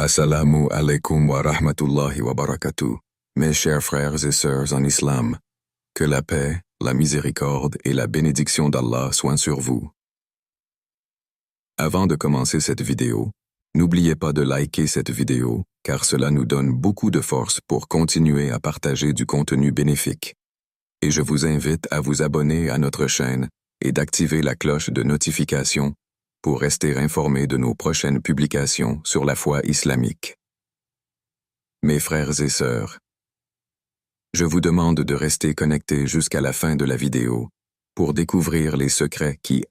Assalamu alaikum wa rahmatullahi wa barakatuh. Mes chers frères et sœurs en islam, que la paix, la miséricorde et la bénédiction d'Allah soient sur vous. Avant de commencer cette vidéo, n'oubliez pas de liker cette vidéo, car cela nous donne beaucoup de force pour continuer à partager du contenu bénéfique. Et je vous invite à vous abonner à notre chaîne et d'activer la cloche de notification pour rester informé de nos prochaines publications sur la foi islamique. Mes frères et sœurs, je vous demande de rester connectés jusqu'à la fin de la vidéo pour découvrir les secrets qui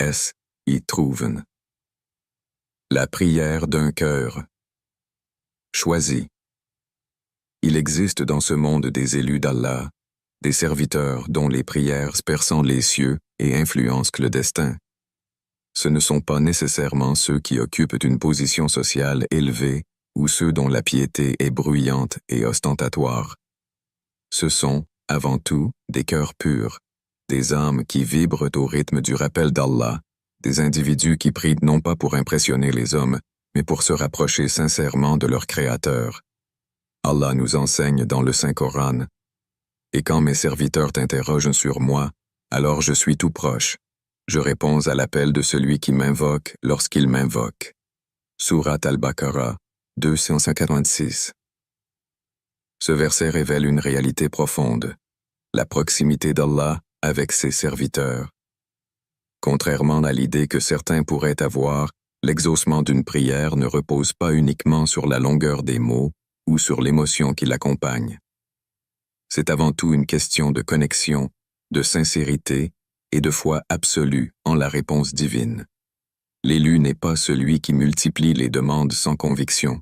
y trouvent. La prière d'un cœur choisi. Il existe dans ce monde des élus d'Allah, des serviteurs dont les prières percent les cieux et influencent le destin. Ce ne sont pas nécessairement ceux qui occupent une position sociale élevée ou ceux dont la piété est bruyante et ostentatoire. Ce sont, avant tout, des cœurs purs, des âmes qui vibrent au rythme du rappel d'Allah, des individus qui prient non pas pour impressionner les hommes, mais pour se rapprocher sincèrement de leur Créateur. Allah nous enseigne dans le Saint-Coran: « Et quand mes serviteurs t'interrogent sur moi, alors je suis tout proche. Je réponds à l'appel de celui qui m'invoque lorsqu'il m'invoque. » Sourate Al-Baqarah, 256. Ce verset révèle une réalité profonde, la proximité d'Allah avec ses serviteurs. Contrairement à l'idée que certains pourraient avoir, l'exaucement d'une prière ne repose pas uniquement sur la longueur des mots ou sur l'émotion qui l'accompagne. C'est avant tout une question de connexion, de sincérité et de foi absolue en la réponse divine. L'élu n'est pas celui qui multiplie les demandes sans conviction,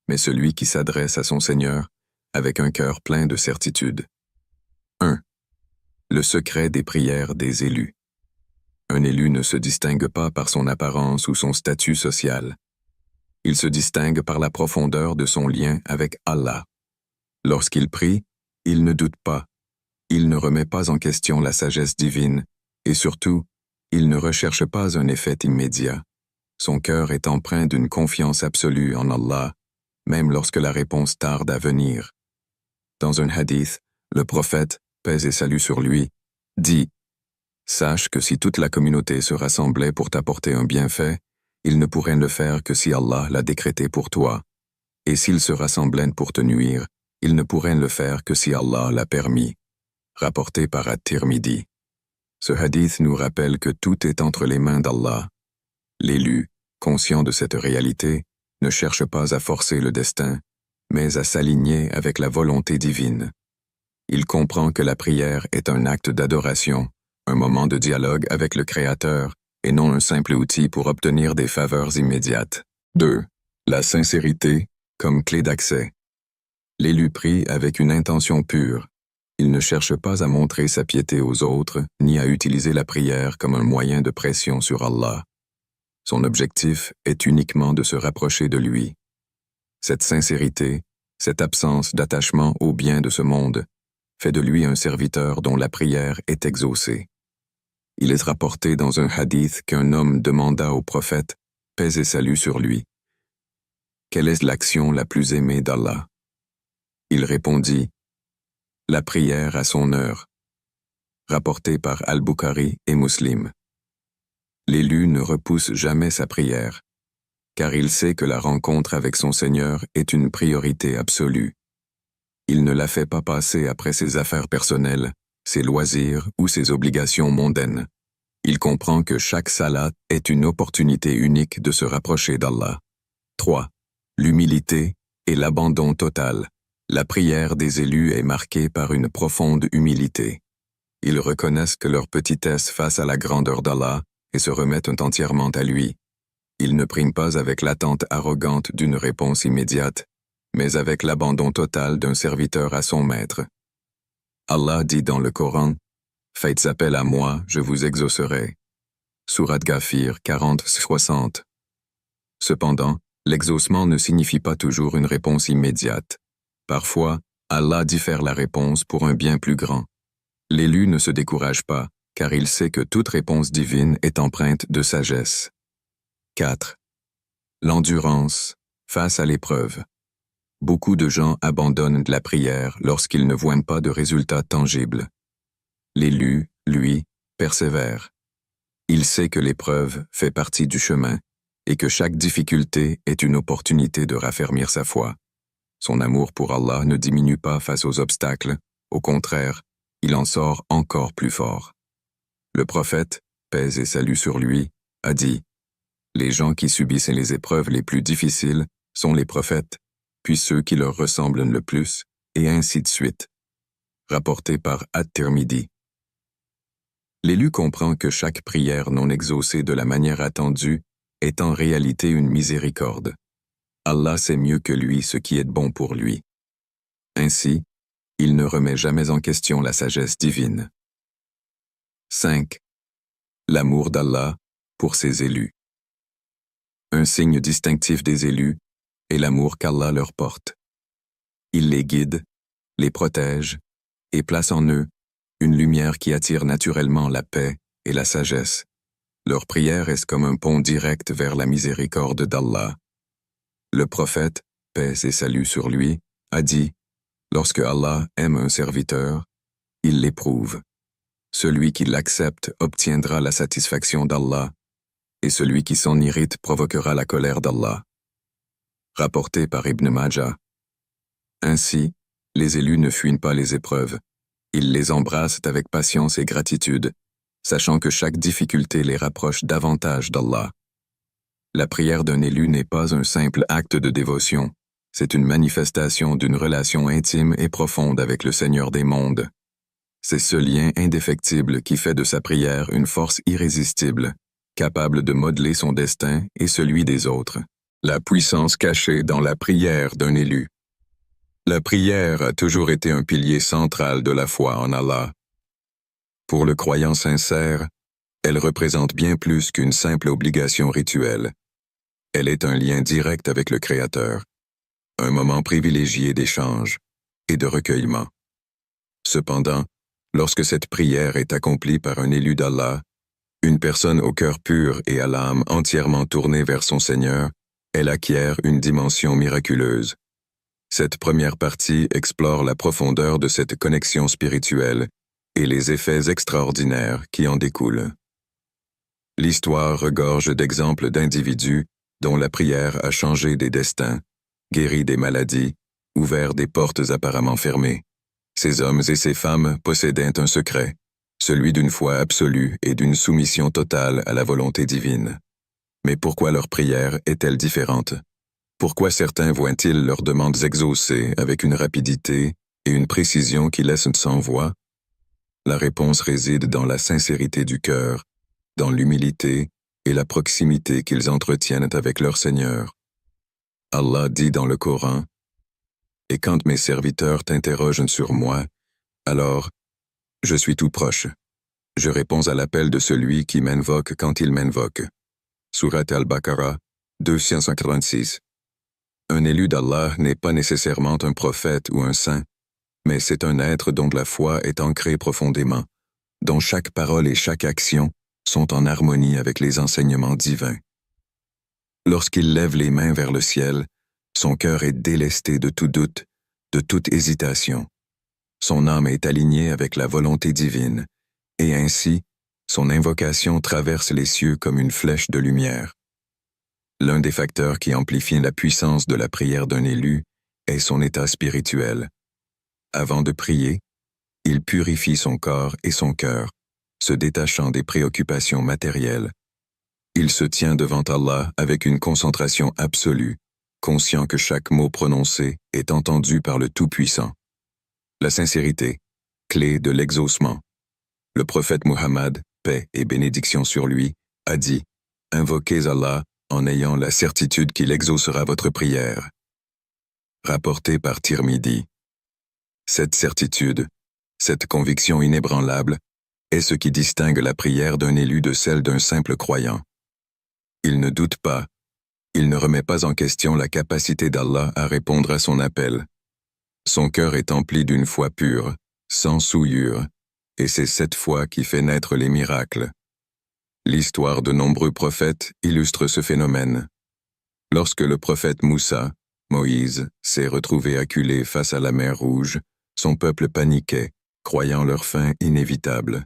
mais celui qui s'adresse à son Seigneur avec un cœur plein de certitude. 1. Le secret des prières des élus. Un élu ne se distingue pas par son apparence ou son statut social. Il se distingue par la profondeur de son lien avec Allah. Lorsqu'il prie, il ne doute pas, il ne remet pas en question la sagesse divine, et surtout, il ne recherche pas un effet immédiat. Son cœur est empreint d'une confiance absolue en Allah, même lorsque la réponse tarde à venir. Dans un hadith, le prophète, paix et salut sur lui, dit: « Sache que si toute la communauté se rassemblait pour t'apporter un bienfait, ils ne pourraient le faire que si Allah l'a décrété pour toi. Et s'ils se rassemblaient pour te nuire, ils ne pourraient le faire que si Allah l'a permis. » Rapporté par At-Tirmidhi. Ce hadith nous rappelle que tout est entre les mains d'Allah. L'élu, conscient de cette réalité, ne cherche pas à forcer le destin, mais à s'aligner avec la volonté divine. Il comprend que la prière est un acte d'adoration, un moment de dialogue avec le Créateur, et non un simple outil pour obtenir des faveurs immédiates. 2. La sincérité comme clé d'accès. L'élu prie avec une intention pure. Il ne cherche pas à montrer sa piété aux autres, ni à utiliser la prière comme un moyen de pression sur Allah. Son objectif est uniquement de se rapprocher de lui. Cette sincérité, cette absence d'attachement au bien de ce monde, fait de lui un serviteur dont la prière est exaucée. Il est rapporté dans un hadith qu'un homme demanda au prophète, paix et salut sur lui: « Quelle est l'action la plus aimée d'Allah ?» Il répondit: « La prière à son heure. » Rapporté par Al-Bukhari et Muslim. L'élu ne repousse jamais sa prière, car il sait que la rencontre avec son Seigneur est une priorité absolue. Il ne la fait pas passer après ses affaires personnelles, ses loisirs ou ses obligations mondaines. Il comprend que chaque salat est une opportunité unique de se rapprocher d'Allah. 3. L'humilité et l'abandon total. La prière des élus est marquée par une profonde humilité. Ils reconnaissent que leur petitesse face à la grandeur d'Allah et se remettent entièrement à lui. Ils ne prient pas avec l'attente arrogante d'une réponse immédiate, mais avec l'abandon total d'un serviteur à son maître. Allah dit dans le Coran: « Faites appel à moi, je vous exaucerai. » Sourate Ghafir 40-60. Cependant, l'exaucement ne signifie pas toujours une réponse immédiate. Parfois, Allah diffère la réponse pour un bien plus grand. L'élu ne se décourage pas, car il sait que toute réponse divine est empreinte de sagesse. 4. L'endurance face à l'épreuve. Beaucoup de gens abandonnent la prière lorsqu'ils ne voient pas de résultats tangibles. L'élu, lui, persévère. Il sait que l'épreuve fait partie du chemin et que chaque difficulté est une opportunité de raffermir sa foi. Son amour pour Allah ne diminue pas face aux obstacles, au contraire, il en sort encore plus fort. Le prophète, paix et salut sur lui, a dit « Les gens qui subissent les épreuves les plus difficiles sont les prophètes, puis ceux qui leur ressemblent le plus, et ainsi de suite. » Rapporté par At-Tirmidhi. L'élu comprend que chaque prière non exaucée de la manière attendue est en réalité une miséricorde. Allah sait mieux que lui ce qui est bon pour lui. Ainsi, il ne remet jamais en question la sagesse divine. 5. L'amour d'Allah pour ses élus. Un signe distinctif des élus est l'amour qu'Allah leur porte. Il les guide, les protège et place en eux une lumière qui attire naturellement la paix et la sagesse. Leur prière est comme un pont direct vers la miséricorde d'Allah. Le prophète, paix et salut sur lui, a dit « Lorsque Allah aime un serviteur, il l'éprouve. Celui qui l'accepte obtiendra la satisfaction d'Allah, et celui qui s'en irrite provoquera la colère d'Allah. » Rapporté par Ibn Majah. Ainsi, les élus ne fuient pas les épreuves. Ils les embrassent avec patience et gratitude, sachant que chaque difficulté les rapproche davantage d'Allah. La prière d'un élu n'est pas un simple acte de dévotion, c'est une manifestation d'une relation intime et profonde avec le Seigneur des mondes. C'est ce lien indéfectible qui fait de sa prière une force irrésistible, capable de modeler son destin et celui des autres. La puissance cachée dans la prière d'un élu. La prière a toujours été un pilier central de la foi en Allah. Pour le croyant sincère, elle représente bien plus qu'une simple obligation rituelle. Elle est un lien direct avec le Créateur, un moment privilégié d'échange et de recueillement. Cependant, lorsque cette prière est accomplie par un élu d'Allah, une personne au cœur pur et à l'âme entièrement tournée vers son Seigneur, elle acquiert une dimension miraculeuse. Cette première partie explore la profondeur de cette connexion spirituelle et les effets extraordinaires qui en découlent. L'histoire regorge d'exemples d'individus dont la prière a changé des destins, guéri des maladies, ouvert des portes apparemment fermées. Ces hommes et ces femmes possédaient un secret, celui d'une foi absolue et d'une soumission totale à la volonté divine. Mais pourquoi leur prière est-elle différente? Pourquoi certains voient-ils leurs demandes exaucées avec une rapidité et une précision qui laissent sans voix? La réponse réside dans la sincérité du cœur, dans l'humilité et la proximité qu'ils entretiennent avec leur Seigneur. Allah dit dans le Coran, « Et quand mes serviteurs t'interrogent sur moi, alors, je suis tout proche. Je réponds à l'appel de celui qui m'invoque quand il m'invoque. » Surat al-Baqarah, 286. Un élu d'Allah n'est pas nécessairement un prophète ou un saint, mais c'est un être dont la foi est ancrée profondément, dont chaque parole et chaque action sont en harmonie avec les enseignements divins. Lorsqu'il lève les mains vers le ciel, son cœur est délesté de tout doute, de toute hésitation. Son âme est alignée avec la volonté divine, et ainsi, son invocation traverse les cieux comme une flèche de lumière. L'un des facteurs qui amplifie la puissance de la prière d'un élu est son état spirituel. Avant de prier, il purifie son corps et son cœur, se détachant des préoccupations matérielles. Il se tient devant Allah avec une concentration absolue, conscient que chaque mot prononcé est entendu par le Tout-Puissant. La sincérité, clé de l'exaucement. Le prophète Muhammad, paix et bénédiction sur lui, a dit « Invoquez Allah en ayant la certitude qu'il exaucera votre prière. » Rapporté par Tirmidhi. Cette certitude, cette conviction inébranlable, est ce qui distingue la prière d'un élu de celle d'un simple croyant. Il ne doute pas, il ne remet pas en question la capacité d'Allah à répondre à son appel. Son cœur est empli d'une foi pure, sans souillure, et c'est cette foi qui fait naître les miracles. L'histoire de nombreux prophètes illustre ce phénomène. Lorsque le prophète Moussa, Moïse s'est retrouvé acculé face à la mer Rouge, son peuple paniquait, croyant leur fin inévitable.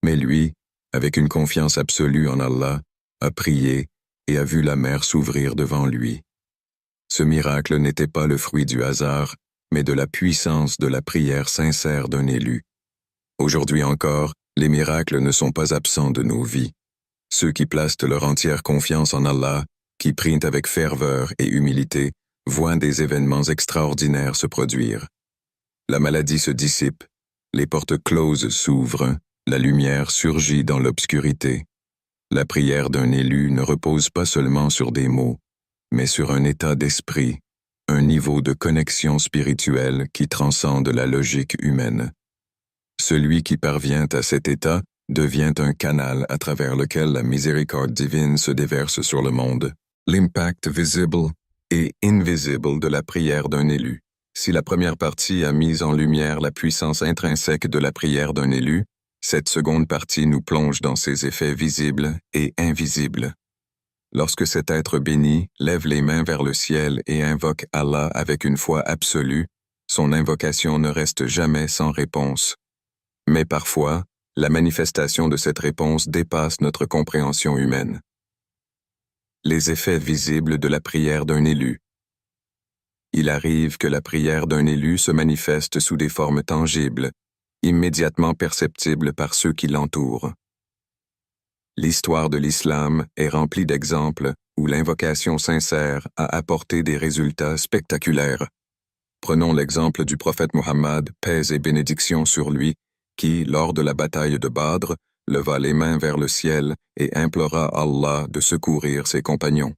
Mais lui, avec une confiance absolue en Allah, a prié et a vu la mer s'ouvrir devant lui. Ce miracle n'était pas le fruit du hasard, mais de la puissance de la prière sincère d'un élu. Aujourd'hui encore, les miracles ne sont pas absents de nos vies. Ceux qui placent leur entière confiance en Allah, qui prient avec ferveur et humilité, voient des événements extraordinaires se produire. La maladie se dissipe, les portes closes s'ouvrent, la lumière surgit dans l'obscurité. La prière d'un élu ne repose pas seulement sur des mots, mais sur un état d'esprit, un niveau de connexion spirituelle qui transcende la logique humaine. Celui qui parvient à cet état devient un canal à travers lequel la miséricorde divine se déverse sur le monde. L'impact visible et invisible de la prière d'un élu. Si la première partie a mis en lumière la puissance intrinsèque de la prière d'un élu, cette seconde partie nous plonge dans ses effets visibles et invisibles. Lorsque cet être béni lève les mains vers le ciel et invoque Allah avec une foi absolue, son invocation ne reste jamais sans réponse. Mais parfois, la manifestation de cette réponse dépasse notre compréhension humaine. Les effets visibles de la prière d'un élu. Il arrive que la prière d'un élu se manifeste sous des formes tangibles, immédiatement perceptibles par ceux qui l'entourent. L'histoire de l'islam est remplie d'exemples où l'invocation sincère a apporté des résultats spectaculaires. Prenons l'exemple du prophète Muhammad, paix et bénédiction sur lui, qui, lors de la bataille de Badr, leva les mains vers le ciel et implora Allah de secourir ses compagnons.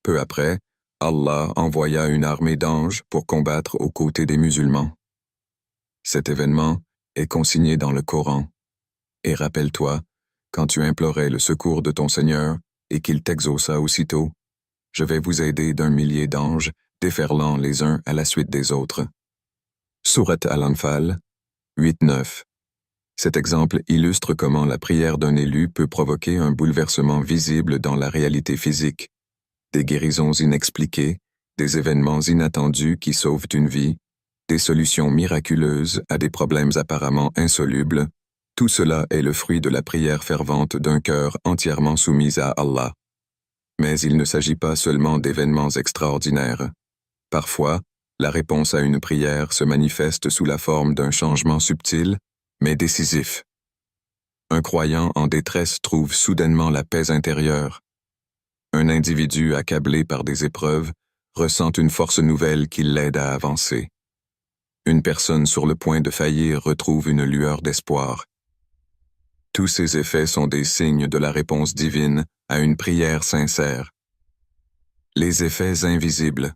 Peu après, Allah envoya une armée d'anges pour combattre aux côtés des musulmans. Cet événement est consigné dans le Coran. Et rappelle-toi, quand tu implorais le secours de ton Seigneur et qu'il t'exauça aussitôt, je vais vous aider d'un millier d'anges déferlant les uns à la suite des autres. Sourate Al-Anfal 8-9. Cet exemple illustre comment la prière d'un élu peut provoquer un bouleversement visible dans la réalité physique, des guérisons inexpliquées, des événements inattendus qui sauvent une vie, des solutions miraculeuses à des problèmes apparemment insolubles. Tout cela est le fruit de la prière fervente d'un cœur entièrement soumis à Allah. Mais il ne s'agit pas seulement d'événements extraordinaires. Parfois, la réponse à une prière se manifeste sous la forme d'un changement subtil, mais décisif. Un croyant en détresse trouve soudainement la paix intérieure. Un individu accablé par des épreuves ressent une force nouvelle qui l'aide à avancer. Une personne sur le point de faillir retrouve une lueur d'espoir. Tous ces effets sont des signes de la réponse divine à une prière sincère. Les effets invisibles.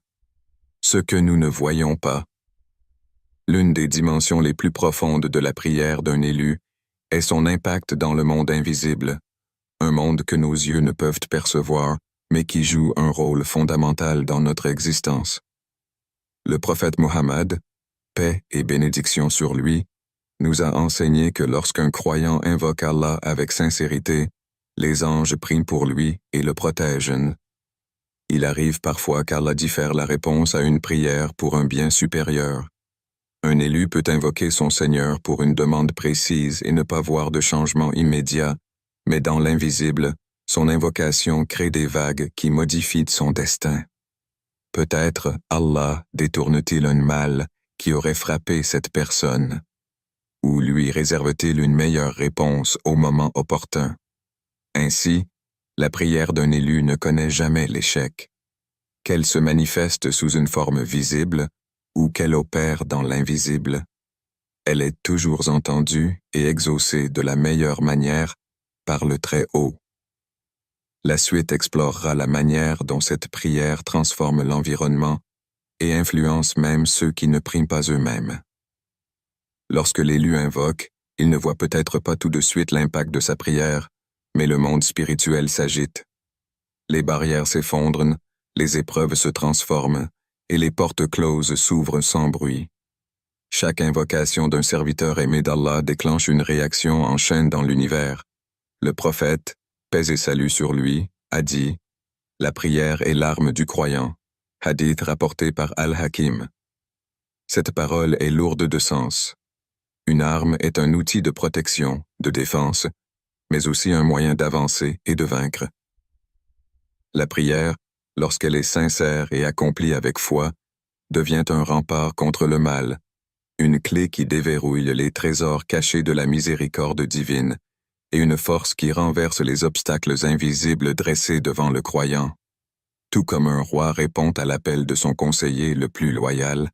Ce que nous ne voyons pas. L'une des dimensions les plus profondes de la prière d'un élu est son impact dans le monde invisible, un monde que nos yeux ne peuvent percevoir, mais qui joue un rôle fondamental dans notre existence. Le prophète Muhammad, paix et bénédiction sur lui, nous a enseigné que lorsqu'un croyant invoque Allah avec sincérité, les anges prient pour lui et le protègent. Il arrive parfois qu'Allah diffère la réponse à une prière pour un bien supérieur. Un élu peut invoquer son Seigneur pour une demande précise et ne pas voir de changement immédiat, mais dans l'invisible, son invocation crée des vagues qui modifient son destin. Peut-être Allah détourne-t-il un mal qui aurait frappé cette personne, ou lui réserve-t-il une meilleure réponse au moment opportun. Ainsi, la prière d'un élu ne connaît jamais l'échec. Qu'elle se manifeste sous une forme visible, ou qu'elle opère dans l'invisible, elle est toujours entendue et exaucée de la meilleure manière par le Très-Haut. La suite explorera la manière dont cette prière transforme l'environnement et influence même ceux qui ne prient pas eux-mêmes. Lorsque l'élu invoque, il ne voit peut-être pas tout de suite l'impact de sa prière, mais le monde spirituel s'agite. Les barrières s'effondrent, les épreuves se transforment, et les portes closes s'ouvrent sans bruit. Chaque invocation d'un serviteur aimé d'Allah déclenche une réaction en chaîne dans l'univers. Le prophète, paix et salut sur lui, a dit « La prière est l'arme du croyant. Hadith rapporté par Al-Hakim. Cette parole est lourde de sens. Une arme est un outil de protection, de défense, mais aussi un moyen d'avancer et de vaincre. La prière, lorsqu'elle est sincère et accomplie avec foi, devient un rempart contre le mal, une clé qui déverrouille les trésors cachés de la miséricorde divine et une force qui renverse les obstacles invisibles dressés devant le croyant. Tout comme un roi répond à l'appel de son conseiller le plus loyal,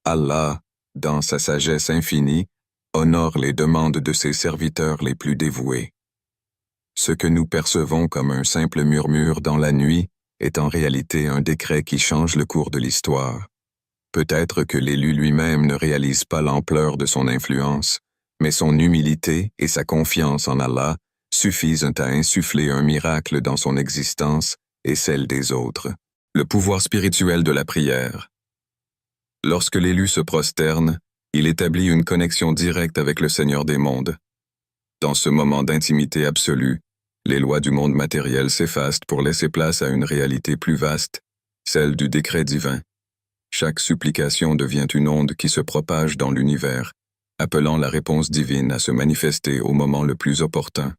Allah, dans sa sagesse infinie, honore les demandes de ses serviteurs les plus dévoués. Ce que nous percevons comme un simple murmure dans la nuit est en réalité un décret qui change le cours de l'histoire. Peut-être que l'élu lui-même ne réalise pas l'ampleur de son influence, mais son humilité et sa confiance en Allah suffisent à insuffler un miracle dans son existence et celle des autres. Le pouvoir spirituel de la prière. Lorsque l'élu se prosterne, il établit une connexion directe avec le Seigneur des mondes. Dans ce moment d'intimité absolue, les lois du monde matériel s'effacent pour laisser place à une réalité plus vaste, celle du décret divin. Chaque supplication devient une onde qui se propage dans l'univers, appelant la réponse divine à se manifester au moment le plus opportun.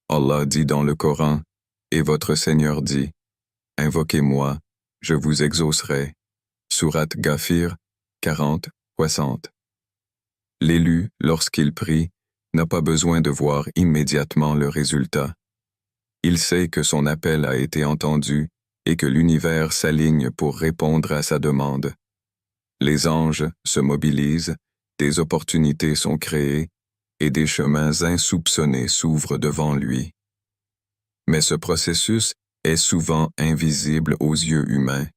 Allah dit dans le Coran, « Et votre Seigneur dit, « Invoquez-moi, je vous exaucerai. » Sourate Ghafir 40-60. L'élu, lorsqu'il prie, n'a pas besoin de voir immédiatement le résultat. Il sait que son appel a été entendu et que l'univers s'aligne pour répondre à sa demande. Les anges se mobilisent, des opportunités sont créées et des chemins insoupçonnés s'ouvrent devant lui. Mais ce processus est souvent invisible aux yeux humains.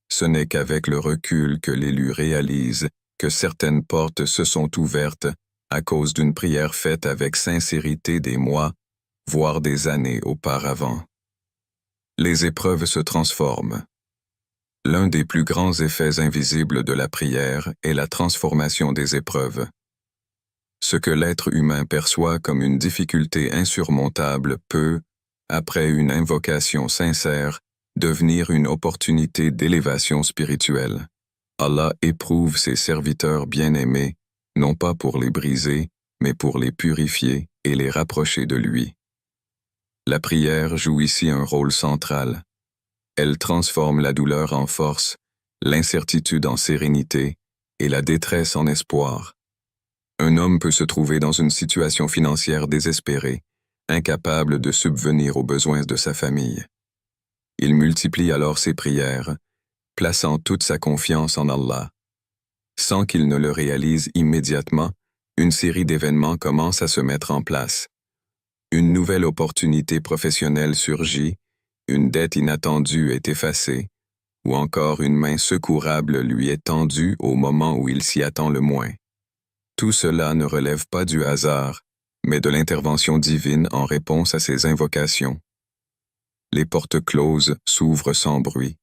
Ce n'est qu'avec le recul que l'élu réalise que certaines portes se sont ouvertes à cause d'une prière faite avec sincérité des mois, voire des années auparavant. Les épreuves se transforment. L'un des plus grands effets invisibles de la prière est la transformation des épreuves. Ce que l'être humain perçoit comme une difficulté insurmontable peut, après une invocation sincère, devenir une opportunité d'élévation spirituelle. Allah éprouve ses serviteurs bien-aimés, non pas pour les briser, mais pour les purifier et les rapprocher de lui. La prière joue ici un rôle central. Elle transforme la douleur en force, l'incertitude en sérénité et la détresse en espoir. Un homme peut se trouver dans une situation financière désespérée, incapable de subvenir aux besoins de sa famille. Il multiplie alors ses prières, plaçant toute sa confiance en Allah. Sans qu'il ne le réalise immédiatement, une série d'événements commence à se mettre en place. Une nouvelle opportunité professionnelle surgit, une dette inattendue est effacée, ou encore une main secourable lui est tendue au moment où il s'y attend le moins. Tout cela ne relève pas du hasard, mais de l'intervention divine en réponse à ses invocations. Les portes closes s'ouvrent sans bruit.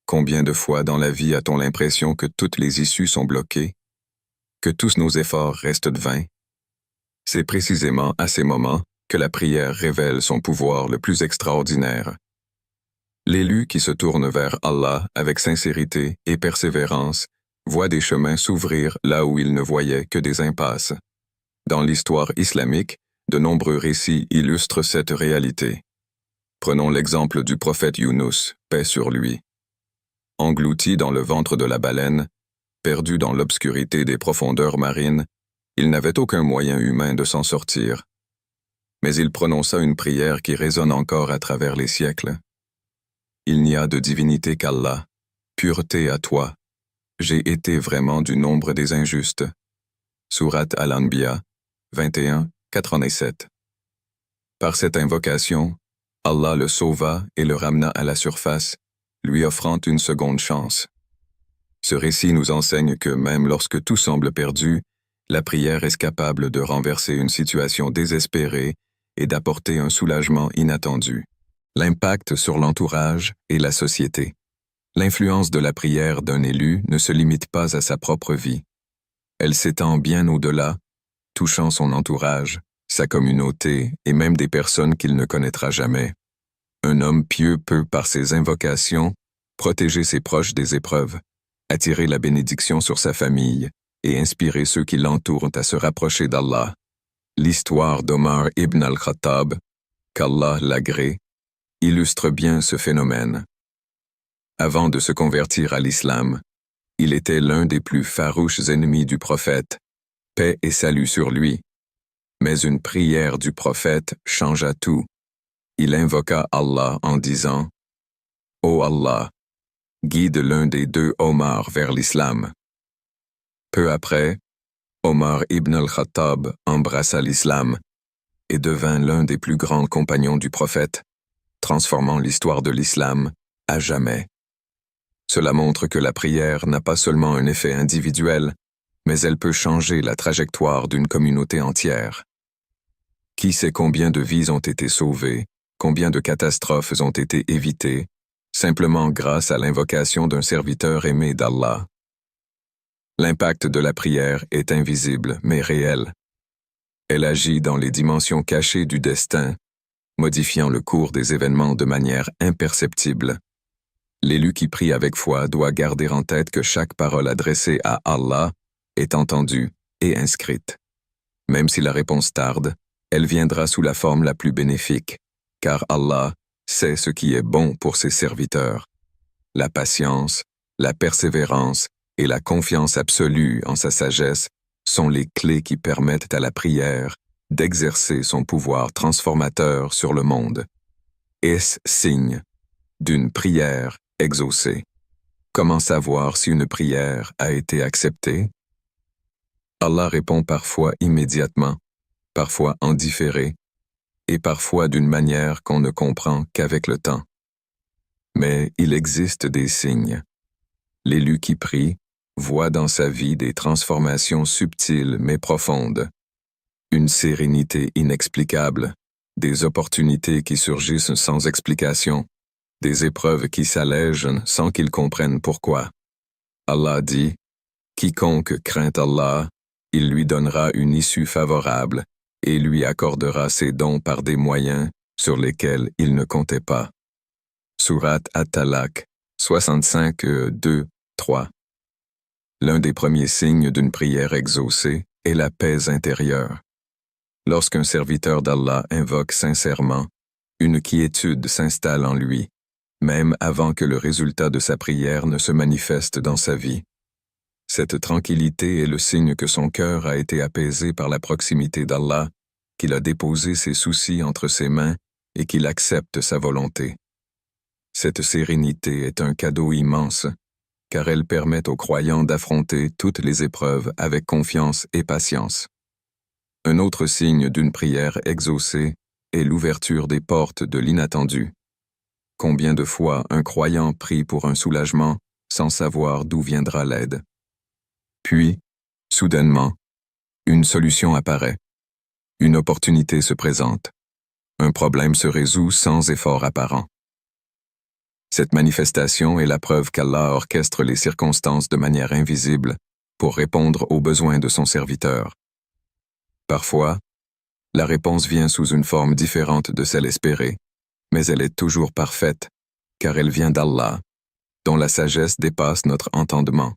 Combien de fois dans la vie a-t-on l'impression que toutes les issues sont bloquées, que tous nos efforts restent vains? C'est précisément à ces moments que la prière révèle son pouvoir le plus extraordinaire. L'élu qui se tourne vers Allah avec sincérité et persévérance voit des chemins s'ouvrir là où il ne voyait que des impasses. Dans l'histoire islamique, de nombreux récits illustrent cette réalité. Prenons l'exemple du prophète Younous, paix sur lui. Englouti dans le ventre de la baleine, perdu dans l'obscurité des profondeurs marines, il n'avait aucun moyen humain de s'en sortir. Mais il prononça une prière qui résonne encore à travers les siècles. Il n'y a de divinité qu'Allah, pureté à toi. J'ai été vraiment du nombre des injustes. Sourate Al-Anbiya 21-87. Par cette invocation, Allah le sauva et le ramena à la surface, lui offrant une seconde chance. Ce récit nous enseigne que même lorsque tout semble perdu, la prière est capable de renverser une situation désespérée et d'apporter un soulagement inattendu. L'impact sur l'entourage et la société. L'influence de la prière d'un élu ne se limite pas à sa propre vie. Elle s'étend bien au-delà, touchant son entourage, sa communauté et même des personnes qu'il ne connaîtra jamais. Un homme pieux peut, par ses invocations, protéger ses proches des épreuves, attirer la bénédiction sur sa famille et inspirer ceux qui l'entourent à se rapprocher d'Allah. L'histoire d'Omar ibn al-Khattab, qu'Allah l'agrée, illustre bien ce phénomène. Avant de se convertir à l'islam, il était l'un des plus farouches ennemis du prophète, paix et salut sur lui. Mais une prière du prophète changea tout. Il invoqua Allah en disant « Ô Allah, guide l'un des deux Omar vers l'islam. » Peu après, Omar ibn al-Khattab embrassa l'islam et devint l'un des plus grands compagnons du prophète, transformant l'histoire de l'islam à jamais. Cela montre que la prière n'a pas seulement un effet individuel, mais elle peut changer la trajectoire d'une communauté entière. Qui sait combien de vies ont été sauvées, combien de catastrophes ont été évitées, simplement grâce à l'invocation d'un serviteur aimé d'Allah. L'impact de la prière est invisible, mais réel. Elle agit dans les dimensions cachées du destin, modifiant le cours des événements de manière imperceptible. L'élu qui prie avec foi doit garder en tête que chaque parole adressée à Allah est entendue et inscrite. Même si la réponse tarde, elle viendra sous la forme la plus bénéfique, car Allah sait ce qui est bon pour ses serviteurs. La patience, la persévérance et la confiance absolue en sa sagesse sont les clés qui permettent à la prière d'exercer son pouvoir transformateur sur le monde. Est-ce signe d'une prière exaucée? Comment savoir si une prière a été acceptée? Allah répond parfois immédiatement, parfois en différé, et parfois d'une manière qu'on ne comprend qu'avec le temps. Mais il existe des signes. L'élu qui prie voit dans sa vie des transformations subtiles mais profondes, une sérénité inexplicable, des opportunités qui surgissent sans explication, des épreuves qui s'allègent sans qu'il comprenne pourquoi. Allah dit, « Quiconque craint Allah, il lui donnera une issue favorable et lui accordera ses dons par des moyens sur lesquels il ne comptait pas. » Surat At-Talaq, 65, 2, 3. L'un des premiers signes d'une prière exaucée est la paix intérieure. Lorsqu'un serviteur d'Allah invoque sincèrement, une quiétude s'installe en lui, même avant que le résultat de sa prière ne se manifeste dans sa vie. Cette tranquillité est le signe que son cœur a été apaisé par la proximité d'Allah, qu'il a déposé ses soucis entre ses mains et qu'il accepte sa volonté. Cette sérénité est un cadeau immense, car elle permet aux croyants d'affronter toutes les épreuves avec confiance et patience. Un autre signe d'une prière exaucée est l'ouverture des portes de l'inattendu. Combien de fois un croyant prie pour un soulagement sans savoir d'où viendra l'aide? Puis, soudainement, une solution apparaît. Une opportunité se présente. Un problème se résout sans effort apparent. Cette manifestation est la preuve qu'Allah orchestre les circonstances de manière invisible pour répondre aux besoins de son serviteur. Parfois, la réponse vient sous une forme différente de celle espérée, mais elle est toujours parfaite, car elle vient d'Allah, dont la sagesse dépasse notre entendement.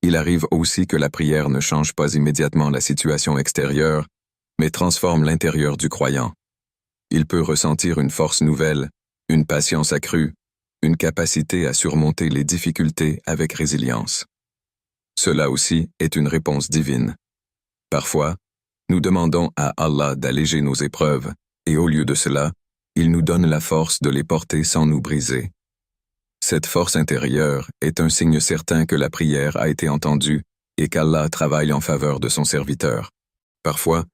Il arrive aussi que la prière ne change pas immédiatement la situation extérieure, mais transforme l'intérieur du croyant. Il peut ressentir une force nouvelle, une patience accrue, une capacité à surmonter les difficultés avec résilience. Cela aussi est une réponse divine. Parfois, nous demandons à Allah d'alléger nos épreuves, et au lieu de cela, il nous donne la force de les porter sans nous briser. Cette force intérieure est un signe certain que la prière a été entendue et qu'Allah travaille en faveur de son serviteur. Parfois,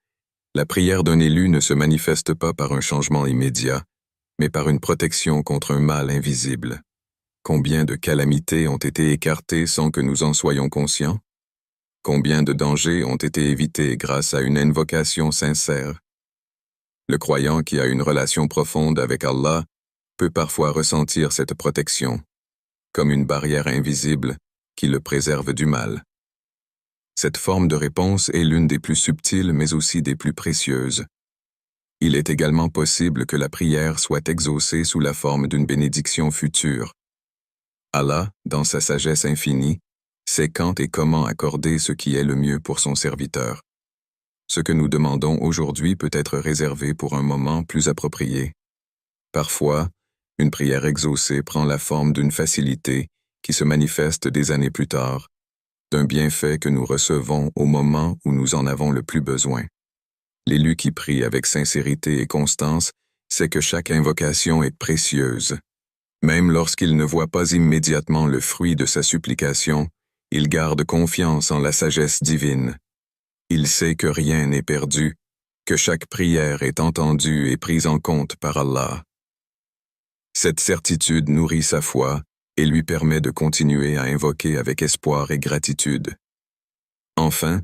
la prière d'un élu ne se manifeste pas par un changement immédiat, mais par une protection contre un mal invisible. Combien de calamités ont été écartées sans que nous en soyons conscients? Combien de dangers ont été évités grâce à une invocation sincère? Le croyant qui a une relation profonde avec Allah peut parfois ressentir cette protection, comme une barrière invisible qui le préserve du mal. Cette forme de réponse est l'une des plus subtiles mais aussi des plus précieuses. Il est également possible que la prière soit exaucée sous la forme d'une bénédiction future. Allah, dans sa sagesse infinie, sait quand et comment accorder ce qui est le mieux pour son serviteur. Ce que nous demandons aujourd'hui peut être réservé pour un moment plus approprié. Parfois, une prière exaucée prend la forme d'une facilité qui se manifeste des années plus tard, d'un bienfait que nous recevons au moment où nous en avons le plus besoin. L'élu qui prie avec sincérité et constance sait que chaque invocation est précieuse. Même lorsqu'il ne voit pas immédiatement le fruit de sa supplication, il garde confiance en la sagesse divine. Il sait que rien n'est perdu, que chaque prière est entendue et prise en compte par Allah. Cette certitude nourrit sa foi et lui permet de continuer à invoquer avec espoir et gratitude. Enfin,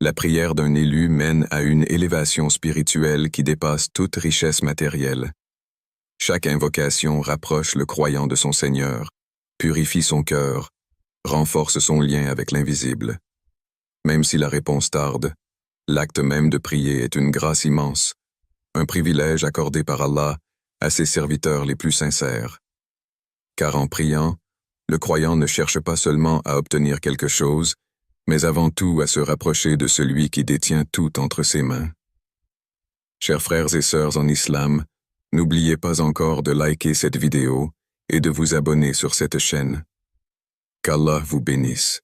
la prière d'un élu mène à une élévation spirituelle qui dépasse toute richesse matérielle. Chaque invocation rapproche le croyant de son Seigneur, purifie son cœur, renforce son lien avec l'invisible. Même si la réponse tarde, l'acte même de prier est une grâce immense, un privilège accordé par Allah à ses serviteurs les plus sincères. Car en priant, le croyant ne cherche pas seulement à obtenir quelque chose, mais avant tout à se rapprocher de celui qui détient tout entre ses mains. Chers frères et sœurs en islam, n'oubliez pas encore de liker cette vidéo et de vous abonner sur cette chaîne. Qu'Allah vous bénisse.